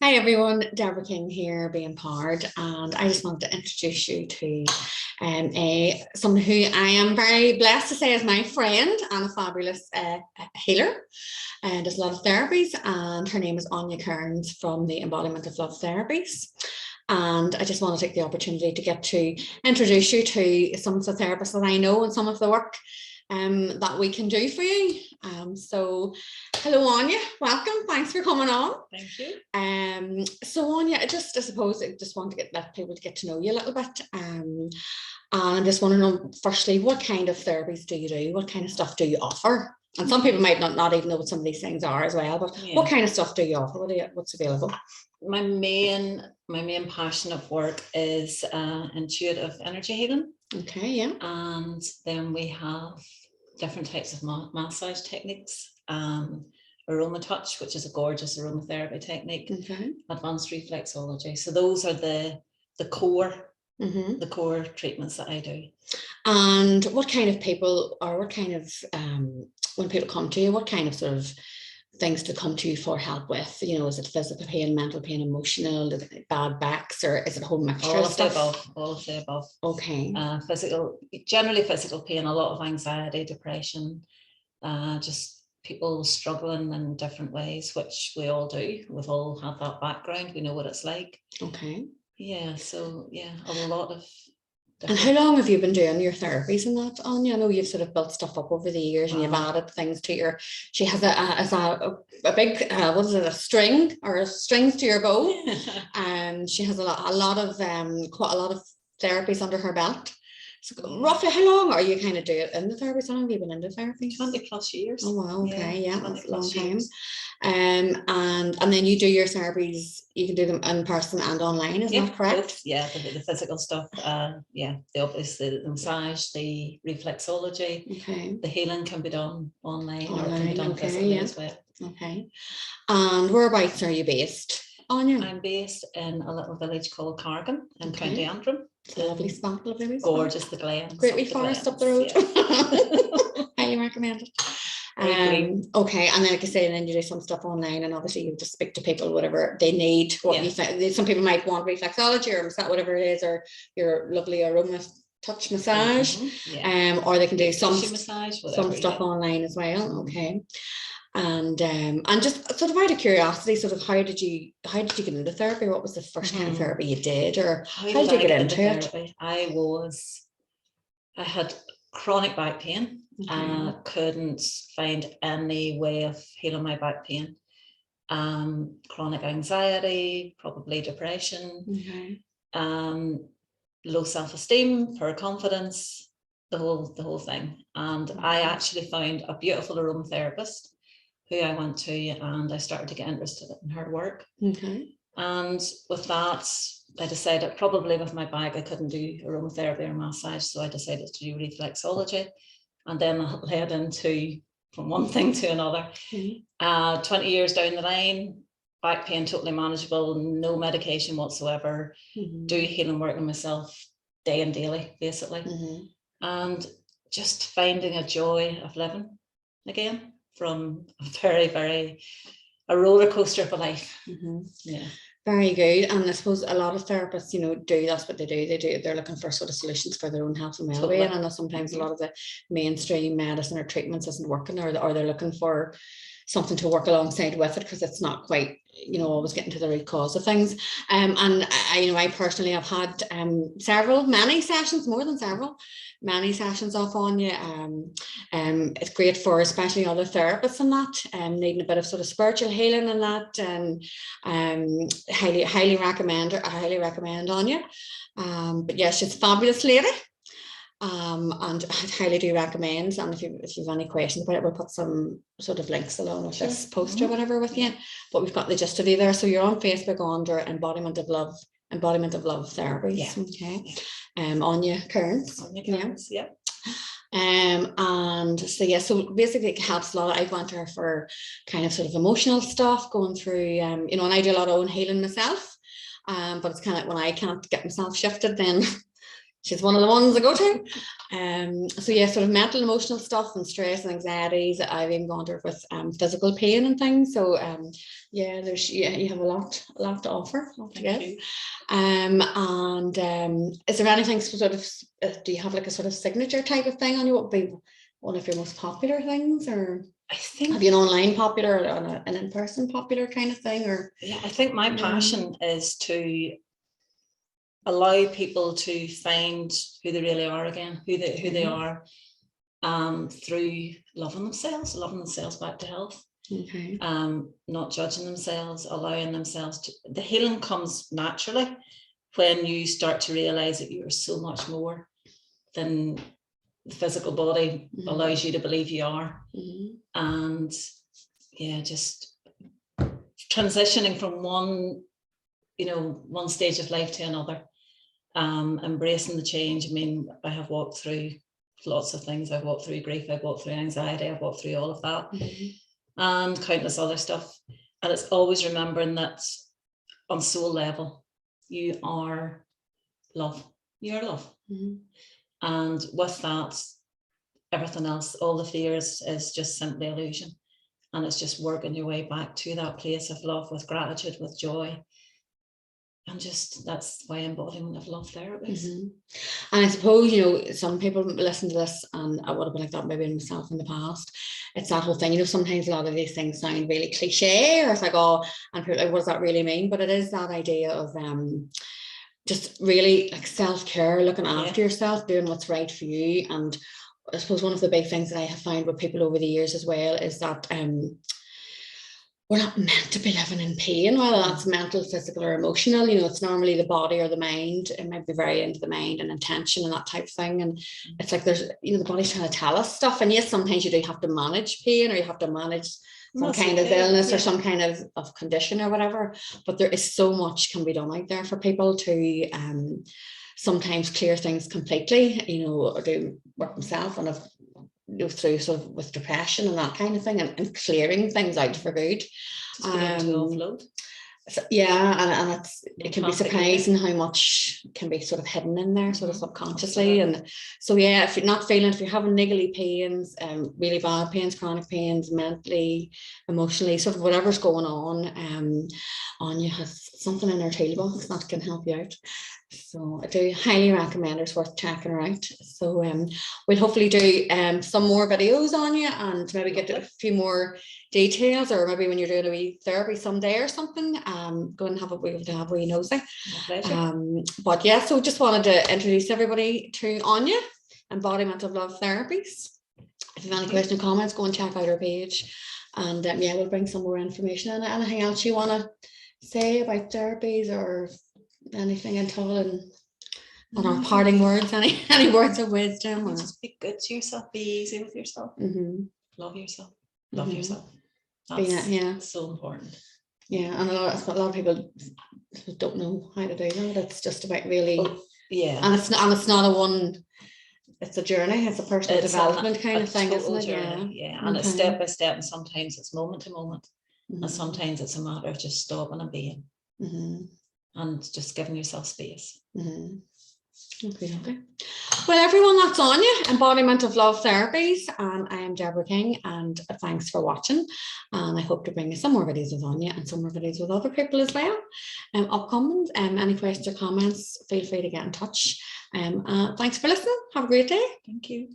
Hi everyone, Deborah King here, Be Empowered, and I just wanted to introduce you to someone who I am very blessed to say is my friend and a fabulous healer, and does a lot of therapies, and her name is Aine Kearns from the Embodiment of Love Therapies. And I just want to take the opportunity to get to introduce you to some of the therapists that I know and some of the work that we can do for you. So hello Aine, welcome, thanks for coming on. Thank you. So Aine, I suppose I just want to let people to get to know you a little bit, and I just want to know firstly, what kind of therapies do you do? What kind of stuff do you offer? And some people might not even know what some of these things are as well, but what kind of stuff do you offer? What's available? My main passion of work is intuitive energy healing. Okay, yeah. And then we have different types of massage techniques. Aroma touch, which is a gorgeous aromatherapy technique. Okay. Advanced reflexology. So those are the core the core treatments that I do. And what kind of people, or what kind of when people come to you, what kind of sort of things to come to you for help with? You know, is it physical pain, mental pain, emotional, is it bad backs, or is it a whole mixture all of stuff? All of the above. Okay. Generally physical pain, a lot of anxiety, depression, just people struggling in different ways, which we all do. We've all had that background. We know what it's like. Okay. Yeah. So yeah, a lot of. And how long have you been doing your therapies and that, Aine? I know you've sort of built stuff up over the years, and you've added things to your. She has a big what is it, a string or strings to your bow, and she has quite a lot of therapies under her belt. So roughly, how long are you kind of doing in the therapies? How long have you been into therapy? 20+ years. Oh wow, okay, yeah, that's a long time. Years. And then you do your therapies. You can do them in person and online. Is that correct? Both. Yeah, the physical stuff. The massage, the reflexology. Okay. The healing can be done online or can be done physically as well. Okay. And whereabouts are you based, Aine? I'm based in a little village called Cargan in County Antrim. It's a lovely spot, Gorgeous, the Glens. Great wee forest up the road. Yeah. Highly recommend it. Okay, and then like I say, then you do some stuff online, and obviously you just speak to people whatever they need. You think some people might want reflexology or whatever it is, or your lovely aroma touch massage, or they can do some stuff online as well. Okay. And just sort of out of curiosity, sort of how did you get into therapy? What was the first kind of therapy you did, or how did you get into it? I had chronic back pain. I couldn't find any way of healing my back pain. Chronic anxiety, probably depression, low self-esteem, poor confidence, the whole thing. And I actually found a beautiful aromatherapist who I went to, and I started to get interested in her work. And with that, I decided probably with my back I couldn't do aromatherapy or massage, so I decided to do reflexology. And then I led into from one thing to another. 20 years down the line, back pain totally manageable, no medication whatsoever, do healing work on myself day and daily, basically. And just finding a joy of living again from a roller coaster of a life. Yeah. Very good. And I suppose a lot of therapists, that's what they do. They're looking for sort of solutions for their own health and well-being. And I know sometimes a lot of the mainstream medicine or treatments isn't working, or they're looking for something to work alongside with it, because it's not quite, always getting to the root cause of things. And I personally have had many sessions off on you. It's great for especially other therapists and that, needing a bit of sort of spiritual healing and that, and highly recommend on you. But yeah, she's a fabulous lady. And I highly do recommend, and if you've any questions about it, we'll put some sort of links along with this post or whatever with you, but we've got the gist of you there. So you're on Facebook under Embodiment of Love Therapies. Okay. Aine Kearns. And so basically it helps a lot. I went to her for kind of sort of emotional stuff, going through and I do a lot of own healing myself, but it's kind of when I can't get myself shifted, then she's one of the ones I go to. So yeah, sort of mental, emotional stuff and stress and anxieties. I've even gone to her with physical pain and things. So yeah, you have a lot to offer, a lot to give. Is there anything sort of, do you have like a sort of signature type of thing on you? What would be one of your most popular things, or I think, have you an online popular or an in-person popular kind of thing? Or yeah, I think my passion is to allow people to find who they really are again, who they are, through loving themselves back to health. Okay. Not judging themselves, allowing themselves to, the healing comes naturally when you start to realize that you are so much more than the physical body allows you to believe you are. And yeah, just transitioning from one stage of life to another, embracing the change. I mean, I have walked through lots of things. I've walked through grief, I've walked through anxiety, I've walked through all of that, and countless other stuff. And it's always remembering that on soul level, you are love. You're love. And with that, everything else, all the fears is just simply illusion. And it's just working your way back to that place of love with gratitude, with joy. And just, that's why embodiment of love therapies. And I suppose, some people listen to this, and I would have been like that maybe myself in the past. It's that whole thing, sometimes a lot of these things sound really cliche, or it's like, oh, and people are like, what does that really mean? But it is that idea of just really like self-care, looking after yourself, doing what's right for you. And I suppose one of the big things that I have found with people over the years as well is that we're not meant to be living in pain, whether that's mental, physical, or emotional. It's normally the body or the mind. It might be very into the mind and intention and that type of thing. And it's like there's, the body's trying to tell us stuff. And yes, sometimes you do have to manage pain, or you have to manage some kind of illness or some kind of condition or whatever. But there is so much can be done out there for people to sometimes clear things completely, or do work themselves and through sort of with depression and that kind of thing, and clearing things out for good. Just being able to offload. So, and it can be surprising how much can be sort of hidden in there, sort of subconsciously. And so yeah, if you're not feeling, if you're having niggly pains, really bad pains, chronic pains, mentally, emotionally, sort of whatever's going on you, has something in our toolbox that can help you out. So I do highly recommend it's worth checking her out. So we'll hopefully do some more videos on you, and maybe get a few more details, or maybe when you're doing a wee therapy someday or something, go and have a wee nosy. But yeah, so just wanted to introduce everybody to Anya, Embodiment of Love Therapies. If you have any questions or comments, go and check out our page, and yeah, we'll bring some more information. And anything else you want to say about therapies, or anything at all, and on our parting words, any words of wisdom? Or just be good to yourself, be easy with yourself, love yourself, yourself. That's so important. Yeah, and a lot of people don't know how to do that. It's just about really, and it's not a one. It's a journey. It's a personal development kind of thing, isn't it? Journey, and it's step by step, and sometimes it's moment to moment, and sometimes it's a matter of just stopping and being. And just giving yourself space. Okay. Well, everyone, that's Anya, Embodiment of Love Therapies, and I am Deborah King, and thanks for watching. And I hope to bring you some more videos with Anya and some more videos with other people as well. Upcoming, any questions or comments, feel free to get in touch. Thanks for listening. Have a great day. Thank you.